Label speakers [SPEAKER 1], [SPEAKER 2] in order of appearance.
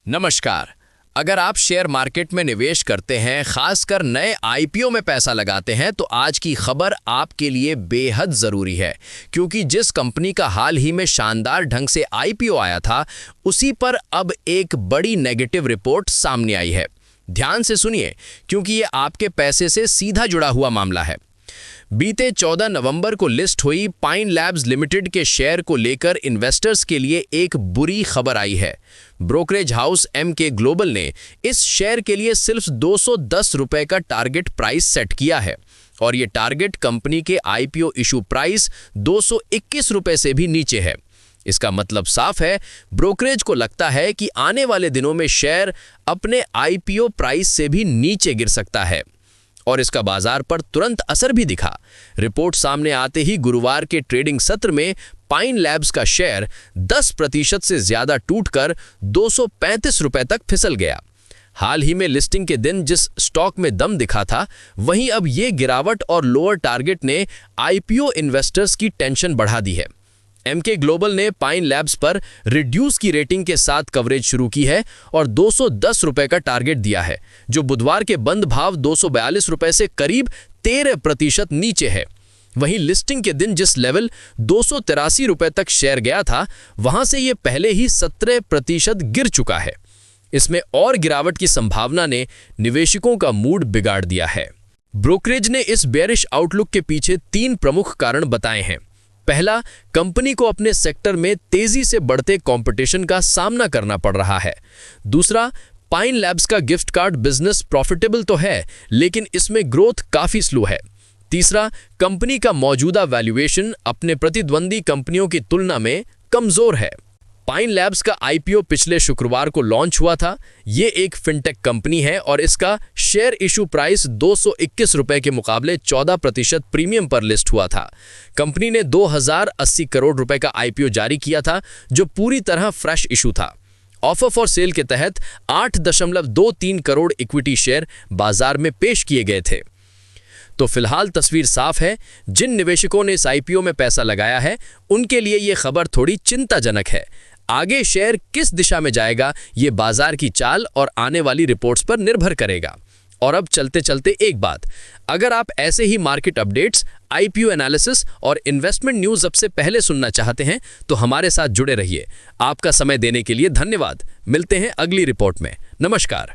[SPEAKER 1] नमस्कार। अगर आप शेयर मार्केट में निवेश करते हैं, खासकर नए आईपीओ में पैसा लगाते हैं, तो आज की खबर आपके लिए बेहद ज़रूरी है, क्योंकि जिस कंपनी का हाल ही में शानदार ढंग से आईपीओ आया था, उसी पर अब एक बड़ी नेगेटिव रिपोर्ट सामने आई है। ध्यान से सुनिए, क्योंकि ये आपके पैसे से सीधा जुड़ा हुआ मामला है। बीते 14 नवंबर को लिस्ट हुई पाइन लैब्स लिमिटेड के शेयर को लेकर इन्वेस्टर्स के लिए एक बुरी खबर आई है। ब्रोकरेज हाउस एमके ग्लोबल ने इस शेयर के लिए सिर्फ 210 रुपए का टारगेट प्राइस सेट किया है और ये टारगेट कंपनी के आईपीओ इशू प्राइस 221 रुपए से भी नीचे है। इसका मतलब साफ है, ब्रोकरेज को लगता है कि आने वाले दिनों में शेयर अपने आईपीओ प्राइस से भी नीचे गिर सकता है और इसका बाजार पर तुरंत असर भी दिखा। रिपोर्ट सामने आते ही गुरुवार के ट्रेडिंग सत्र में पाइन लैब्स का शेयर 10% से ज्यादा टूटकर 235 रुपए तक फिसल गया। हाल ही में लिस्टिंग के दिन जिस स्टॉक में दम दिखा था, वहीं अब ये गिरावट और लोअर टारगेट ने आईपीओ इन्वेस्टर्स की टेंशन बढ़ा दी है। एमके ग्लोबल ने पाइन लैब्स पर रिड्यूस की रेटिंग के साथ कवरेज शुरू की है और 210 रुपए का टारगेट दिया है, जो बुधवार के बंद भाव 242 रुपए से करीब 13% नीचे है। वहीं लिस्टिंग के दिन जिस लेवल 283 रुपए तक शेयर गया था, वहां से ये पहले ही 17% गिर चुका है। इसमें और गिरावट की संभावना ने निवेशकों का मूड बिगाड़ दिया है। ब्रोकरेज ने इस बेयरिश आउटलुक के पीछे 3 प्रमुख कारण बताए हैं। पहला, कंपनी को अपने सेक्टर में तेजी से बढ़ते कंपटीशन का सामना करना पड़ रहा है। दूसरा, पाइन लैब्स का गिफ्ट कार्ड बिजनेस प्रॉफिटेबल तो है, लेकिन इसमें ग्रोथ काफी स्लो है। तीसरा, कंपनी का मौजूदा वैल्यूएशन अपने प्रतिद्वंदी कंपनियों की तुलना में कमजोर है। पाइन लैब्स का आईपीओ पिछले शुक्रवार को लॉन्च हुआ था। ये एक फिनटेक कंपनी है और इसका शेयर इशू प्राइस 221 रुपए के मुकाबले 14% प्रीमियम पर लिस्ट हुआ था। कंपनी ने 2080 करोड़ रुपए का आईपीओ जारी किया था, जो पूरी तरह फ्रेश इशू था। ऑफर फॉर सेल के तहत 8.23 करोड़ इक्विटी शेयर बाजार में पेश किए गए थे। तो फिलहाल तस्वीर साफ है, जिन निवेशकों ने इस आईपीओ में पैसा लगाया है, उनके लिए ये खबर थोड़ी चिंताजनक है। आगे शेयर किस दिशा में जाएगा, ये बाजार की चाल और आने वाली रिपोर्ट्स पर निर्भर करेगा। और अब चलते चलते एक बात, अगर आप ऐसे ही मार्केट अपडेट्स, आईपीओ एनालिसिस और इन्वेस्टमेंट न्यूज सबसे पहले सुनना चाहते हैं, तो हमारे साथ जुड़े रहिए। आपका समय देने के लिए धन्यवाद। मिलते हैं अगली रिपोर्ट में। नमस्कार।